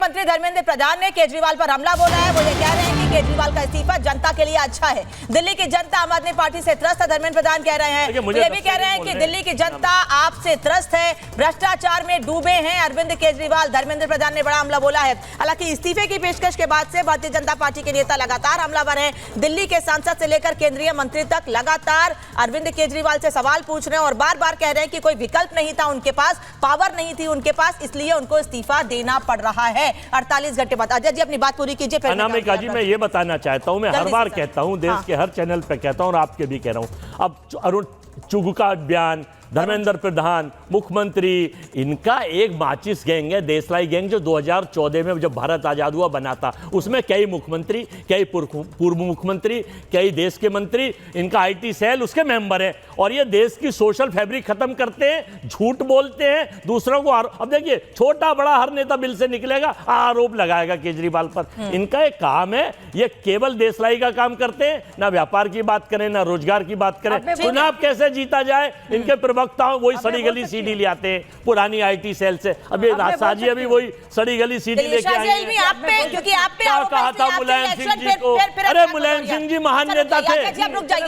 मंत्री धर्मेंद्र प्रधान ने केजरीवाल पर हमला बोला है। वो ये कह रहे हैं कि केजरीवाल का इस्तीफा जनता के लिए अच्छा है। दिल्ली की जनता आम आदमी पार्टी से त्रस्त है, धर्मेंद्र प्रधान कह रहे हैं। ये भी कह रहे हैं कि दिल्ली की जनता आपसे त्रस्त है, भ्रष्टाचार में डूबे हैं अरविंद केजरीवाल। धर्मेंद्र प्रधान ने बड़ा हमला बोला है। हालांकि इस्तीफे की पेशकश के बाद से भारतीय जनता पार्टी के नेता लगातार हमलावर हैं। दिल्ली के सांसद से लेकर केंद्रीय मंत्री तक लगातार अरविंद केजरीवाल से सवाल पूछ रहे हैं और बार बार कह रहे हैं कि कोई विकल्प नहीं था उनके पास, पावर नहीं थी उनके पास, इसलिए उनको इस्तीफा देना पड़ रहा है। 48 घंटे बाद। अजय जी अपनी बात पूरी कीजिए। अनामिका जी, मैं ये बताना चाहता हूं, मैं हर बार कहता हूं, देश के हर चैनल पे कहता हूं और आपके भी कह रहा हूं, अब अरुण चुगू का बयान, धर्मेंद्र प्रधान, मुख्यमंत्री, इनका एक माचिस गैंग है, देशलाई गैंग, जो 2014 में जब भारत आजाद हुआ बना था। उसमें कई मुख्यमंत्री, कई पूर्व मुख्यमंत्री, कई देश के मंत्री, इनका आईटी सेल उसके मेंबर हैं और ये देश की सोशल फैब्रिक खत्म करते हैं, झूठ बोलते हैं दूसरों को। अब देखिए, छोटा बड़ा हर नेता बिल से निकलेगा, आरोप लगाएगा केजरीवाल पर। इनका एक काम है, ये केवल देशलाई का काम करते हैं, ना व्यापार की बात करें ना रोजगार की बात करें। चुनाव कैसे जीता जाए, इनके प्रवक्ताओं वही सड़ी गली सीडी ले आते हैं पुरानी आईटी सेल से। अभी राजसाजी अभी वही सड़ी गली सीडी लेके आए हैं। क्या कहा था मुलायम सिंह जी को? अरे मुलायम सिंह जी महान नेता थे,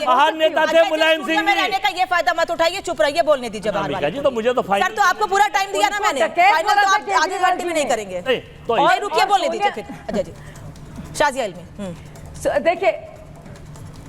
महान नेता थे मुलायम सिंह जी। ये फायदा मत उठाइए, चुप रहिए, बोलने दीजिए बाहर जी। तो मुझे तो फाइनल, तो आपको पूरा टाइम दिया ना मैंने, फाइनल तो आप आधे घंटे में नहीं करेंगे तो रुकिए, बोलने दीजिए फिर। अजय जी, शाजिया इल्मी।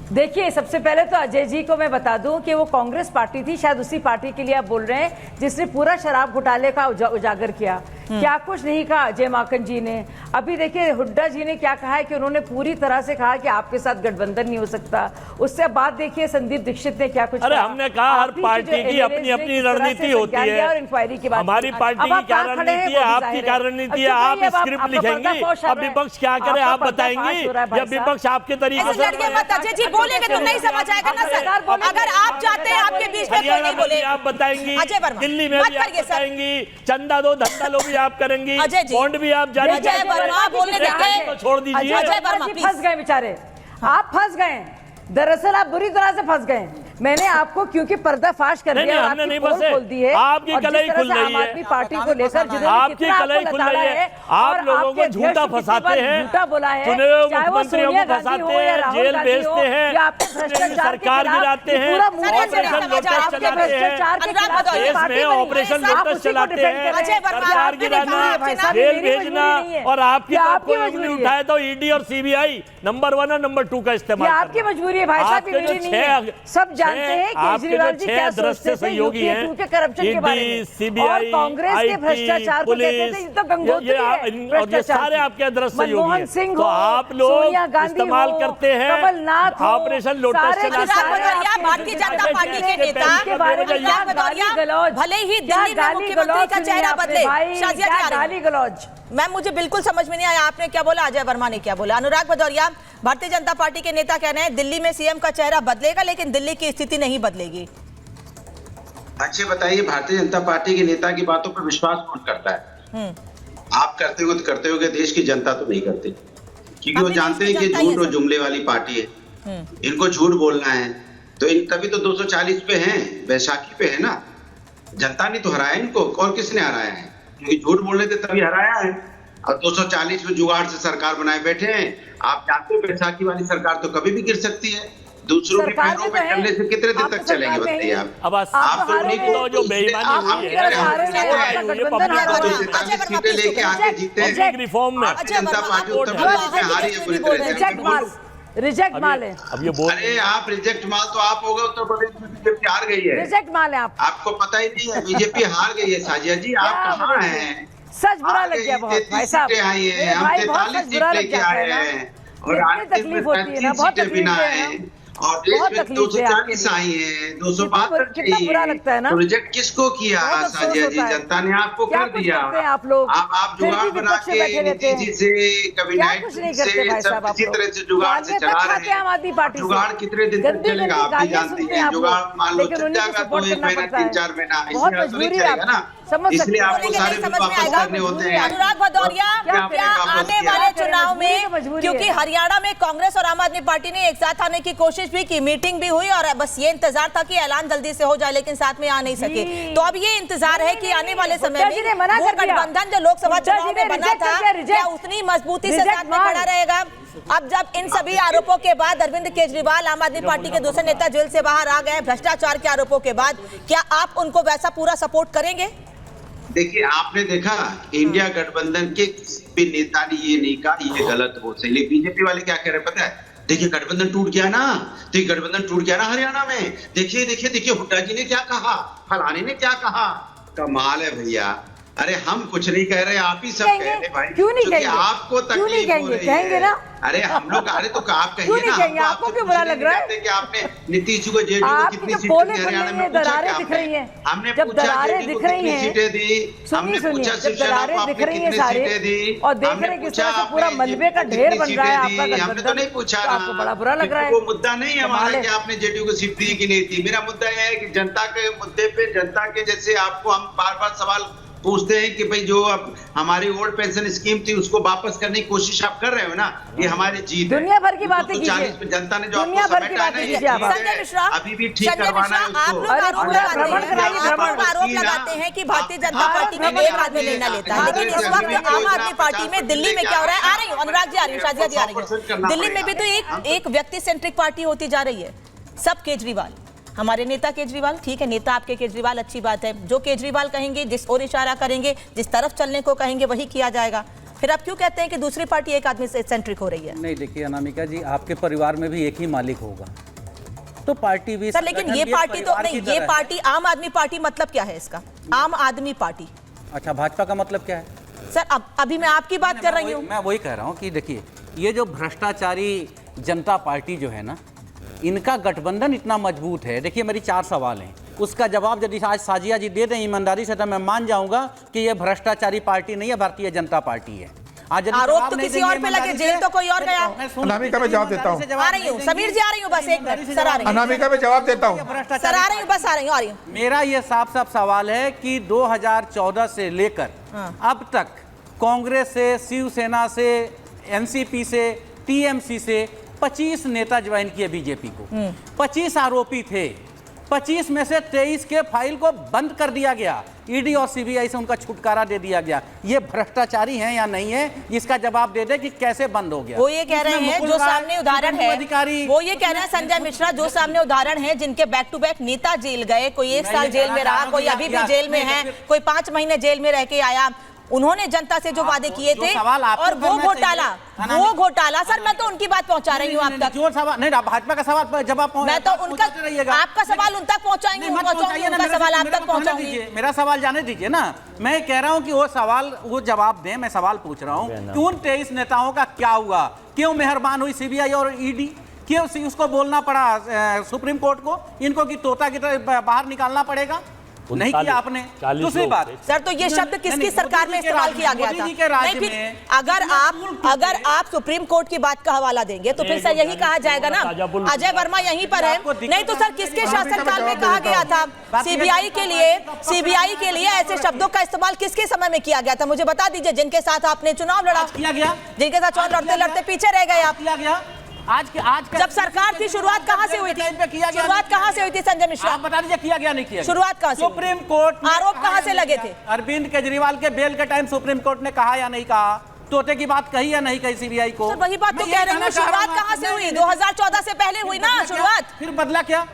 देखिए, सबसे पहले तो अजय जी को मैं बता दूं कि वो कांग्रेस पार्टी थी, शायद उसी पार्टी के लिए आप बोल रहे हैं जिसने पूरा शराब घोटाले का उजागर किया। क्या कुछ नहीं कहा अजय माकन जी ने। अभी देखिए, हुड्डा जी ने क्या कहा है कि उन्होंने पूरी तरह से कहा कि आपके साथ गठबंधन नहीं हो सकता। उससे बाद देखिए संदीप दीक्षित ने क्या कुछ कहा। हमने कहा हर पार्टी की अपनी अपनी रणनीति होती है और इंक्वायरी की बात। हमारी पार्टी की क्या रणनीति है, आपकी क्या रणनीति है? आप स्क्रिप्ट लिखेंगे, अब विपक्ष क्या करे आप बताएंगे, या विपक्ष आपके तरीके से बोलेंगे तो नहीं समझ आएगा ना सर। अगर आप चाहते हैं आपके बीच में कोई नहीं बोले, आप बताएंगी, दिल्ली में भी आप बताएंगी, चंदा दो धंधा लो भी आप करेंगी, बॉन्ड भी आप जारी करेंगे, तो छोड़ दीजिए। फंस गए बेचारे, आप फंस गए। दरअसल आप बुरी तरह से फंस गए। मैंने आपको क्योंकि पर्दाफाश कर दिया, हमने नहीं बसे, खोल दी है, आपकी कलई खुल रही है, आम आदमी पार्टी को लेकर आपकी कलई खुल रही है। आप लोगों को झूठा फंसाते हैं, झूठा बोला है, चुने हुए मुख्यमंत्रियों को फंसाते हैं, जेल भेजते हैं, सरकार गिराते हैं, ऑपरेशन लोटस चलाते हैं, देश में ऑपरेशन लोटस चलाते हैं, सरकार गिराना, जेल भेजना, और आपकी तरफ कोई उंगली उठाए तो ईडी और सीबीआई नंबर 1 और नंबर 2 का इस्तेमाल। आपकी मजबूरी है भाई साहब, सब जानते हैं केजरीवाल जी क्या सोचते थे यूपीए के करप्शन के बारे में, और कांग्रेस के भ्रष्टाचार को कहते थे, ये तो गंगोत्री है, ये सारे आपके दृश्य सहयोगी हैं। मनमोहन सिंह तो आप लोग इस्तेमाल करते हैं, कमलनाथ हो, ऑपरेशन लोटस चलाते हैं। भारतीय जनता पार्टी के नेता भले ही दिल्ली में मुख्यमंत्री का चेहरा बदले, गाली गलौज। मैम मुझे बिल्कुल समझ में नहीं आया आपने क्या बोला, अजय वर्मा ने क्या बोला। अनुराग भदौरिया, भारतीय जनता पार्टी के नेता कह रहे हैं दिल्ली में सीएम का चेहरा बदलेगा लेकिन दिल्ली की स्थिति नहीं बदलेगी। अच्छे बताइए, भारतीय जनता पार्टी के नेता की बातों पर विश्वास कौन करता है? आप करते हो तो करते हो, देश की जनता तो नहीं करती, क्योंकि वो जानते हैं कि झूठ और जुमले वाली पार्टी है, इनको झूठ बोलना है। तो तभी तो 240 पे हैं, बैसाखी पे है ना। जनता ने तो हराया इनको, और किसने हराया है? क्योंकि झूठ बोलने थे तभी हराया है, और 240 में जुगाड़ से सरकार बनाए बैठे हैं। आप जानते हो बैसाखी वाली सरकार तो कभी भी गिर सकती है। दूसरों के पैरों पे चलने से कितने दिन तक चलेंगे बताइए आप? आप तो नहीं को जो बेईमानी हुई है, सीटें लेके आके जीते हैं रिफॉर्म में, जनता पार्टी उत्तर प्रदेश में हारी है पूरी तरह से। रिजेक्ट माल है। अब ये बोल, अरे आप रिजेक्ट माल तो आप हो गए, उत्तर प्रदेश में बीजेपी हार गई है। रिजेक्ट माल है आप, आपको पता ही नहीं है, बीजेपी हार गई है। साजिया जी आप कहाँ हैं? सच बुरा लग गया बहुत भाई साहब, आई है, हम 43 सीट लेके आए हैं और आज तकलीफ होती है ना, बहुत सीटें बिना है, और देश में 240 आई है, 272 कितना बुरा लगता है ना। तो रिजेक्ट किसको किया साजिया जी? जनता ने आपको कर दिया। आप लोग आप जुगाड़ बना के नीतीश जी से, कभी नाइट से, सब किसी तरह से जुगाड़ से चला रहे हैं। जुगाड़ कितने दिन तक चलेगा आप भी जानती हैं। जुगाड़ मान लो चल जाएगा तो 1 महीना 3-4 महीना इसलिए तो नहीं चलेगा ना, इसलिए आपको सारे वापस करने होते हैं। अनुराग भदौरिया, क्या आने वाले चुनाव में मजबूरी क्योंकि है। हरियाणा में कांग्रेस और आम आदमी पार्टी ने एक साथ आने की कोशिश भी की, मीटिंग भी हुई और बस ये इंतजार था कि ऐलान जल्दी से हो जाए, लेकिन साथ में आ नहीं सके। तो अब ये इंतजार है कि आने वाले समय में वो गठबंधन जो लोकसभा चुनाव में बना था क्या उतनी मजबूती से साथ में खड़ा रहेगा। अब जब इन सभी आरोपों के बाद अरविंद केजरीवाल आम आदमी पार्टी के दूसरे नेता जेल से बाहर आ गए भ्रष्टाचार के आरोपों के बाद, क्या आप उनको वैसा पूरा सपोर्ट करेंगे? देखिए, आपने देखा इंडिया गठबंधन के किसी भी नेता ने ये नहीं कहा ये गलत वो सही। लेकिन बीजेपी वाले क्या कह रहे हैं पता है? देखिए गठबंधन टूट गया ना, देखिए गठबंधन टूट गया ना हरियाणा में, देखिए देखिए देखिए हुड्डा जी ने क्या कहा, फलाने ने क्या कहा। कमाल है भैया। अरे हम कुछ नहीं कह रहे, आप ही सब कह रहे भाई। क्यों नहीं कहेंगे? आपको तकलीफ हो रही कहेंगे ना। अरे हम लोग, अरे तो आप कहिए ना, आपको क्यों बुरा लग रहा है कि आपने नीतीश को जेडीयू को कितनी सीटें दी हरियाणा में? दरारें दिख रही हैं, हमने जब पूछा दरारें दिख रही हैं, सीटें दी, हमने पूछा शिवसेना को आपने कितनी सीटें दी, और देख रहे किस तरह से पूरा मलबे का ढेर बन रहा है आपका गठबंधन। हमने तो नहीं पूछा, आपको बड़ा बुरा लग रहा है। वो मुद्दा नहीं है हमारा कि आपने जेडीयू को सीट दी कि नहीं दी। मेरा मुद्दा यह है कि जनता के मुद्दे पे, जनता के जैसे आपको हम बार बार सवाल पूछते हैं कि भाई जो अब हमारी ओल्ड पेंशन स्कीम थी उसको वापस करने की कोशिश आप कर रहे हो ना, ये हमारी जीत है। दुनिया भर की बातें कीजिए, 40 में जनता ने जो दुनिया आपको भर की समेटा बातें है, कीजिए। संजय मिश्रा, अभी भी ठीक करवाना है आप लोग उसको। आरोप लगाते हैं कि भारतीय जनता पार्टी में एक आदमी निर्णय लेता है, लेकिन इस वक्त आम आदमी पार्टी में दिल्ली में क्या हो रहा है? आ रही हूँ अनुराग जी, आ रही हूँ, शाजिया जी आ रही है। दिल्ली में भी तो एक व्यक्ति सेंट्रिक पार्टी होती जा रही है, सब केजरीवाल, हमारे नेता केजरीवाल। ठीक है, नेता आपके केजरीवाल, अच्छी बात है। जो केजरीवाल कहेंगे, जिस ओर इशारा करेंगे, जिस तरफ चलने को कहेंगे वही किया जाएगा। फिर आप क्यों कहते हैं कि दूसरी पार्टी एक आदमी से सेंट्रिक हो रही है? नहीं देखिए अनामिका जी, आपके परिवार में भी एक ही मालिक होगा तो पार्टी भी सर, लेकिन ये पार्टी तो नहीं, ये पार्टी आम आदमी पार्टी, मतलब क्या है इसका? आम आदमी पार्टी। अच्छा, भाजपा का मतलब क्या है? सर अब अभी मैं आपकी बात कर रही हूँ। मैं वही कह रहा हूँ कि देखिए ये जो भ्रष्टाचारी जनता पार्टी जो है ना, इनका गठबंधन इतना मजबूत है। देखिए मेरी 4 सवाल हैं, उसका जवाब यदि आज साजिया जी दे दें ईमानदारी से तो मैं मान जाऊंगा कि ये भ्रष्टाचारी पार्टी नहीं है, भारतीय जनता पार्टी है। आज आरोप तो किसी और पे लगे, जेल तो कोई और गया। अनामिका में जवाब देता हूँ, आ रही हूँ समीर जी, आ रही हूँ, बस एक मिनट सर, आ रही हूँ। अनामिका में जवाब देता हूँ सर, आ रही हूँ, बस आ रही हूँ, आ रही हूँ। मेरा ये साफ साफ सवाल है कि 2014 से लेकर अब तक कांग्रेस से, शिवसेना से, एनसीपी से, टीएमसी से 25 नेता ज्वाइन किए बीजेपी को। 25 आरोपी थे, 25 में से 23 के फाइल को बंद कर दिया गया, ईडी और सीबीआई से उनका छुटकारा दे दिया गया। ये भ्रष्टाचारी हैं या नहीं है, इसका जवाब दे दे कि कैसे बंद हो गया। वो ये कह रहे हैं जो सामने उदाहरण है, वो ये कह रहे हैं संजय मिश्रा, जो सामने उदाहरण है जिनके बैक टू बैक नेता जेल गए, कोई 1 साल जेल में रहा, कोई अभी भी जेल में है, कोई 5 महीने जेल में रह के आया, उन्होंने जनता से जो वादे किए थे और वो घोटाला सर, मैं तो उनकी बात पहुंचा रही हूँ आप तक। जो सवाल नहीं, भाजपा का सवाल जवाब मैं तो उनका, आपका सवाल उन तक पहुंचाएंगे, उनका सवाल आप तक पहुंचाऊंगी। मेरा सवाल जाने दीजिए ना, मैं कह रहा हूं कि वो सवाल, वो जवाब दें। मैं सवाल पूछ रहा हूं कि उन 23 नेताओं का क्या हुआ, क्यों मेहरबान हुई सीबीआई और ईडी, क्यों उसको बोलना पड़ा सुप्रीम कोर्ट को इनको कि तोता की तरह बाहर निकालना पड़ेगा? नहीं किया आपने। दूसरी बात सर, तो ये शब्द किसकी सरकार में इस्तेमाल किया गया था? नहीं, फिर अगर आप सुप्रीम कोर्ट की बात का हवाला देंगे तो फिर सर यही कहा जाएगा ना, अजय वर्मा यहीं पर है। नहीं तो सर किसके शासनकाल में कहा गया था? सीबीआई के लिए ऐसे शब्दों का इस्तेमाल किसके समय में किया गया था? मुझे बता दीजिए, जिनके साथ आपने चुनाव लड़ा, किया गया, जिनके साथ चुनाव लड़ते लड़ते पीछे रह गए आप। किया गया। आज जब सरकार की शुरुआत कहां से हुई थी? शुरुआत कहां से हुई थी संजय मिश्रा? आप बता दीजिए किया गया नहीं किया? शुरुआत कहां से? सुप्रीम कोर्ट आरोप कहां से लगे थे? अरविंद केजरीवाल के बेल के टाइम सुप्रीम कोर्ट ने कहा या नहीं कहा? तोते की बात कही या नहीं कही सीबीआई को? सर वही बात तो कह रही हूँ, शुरुआत कहां से हुई? 2014 से पहले हुई ना शुरुआत। फिर बदला क्या?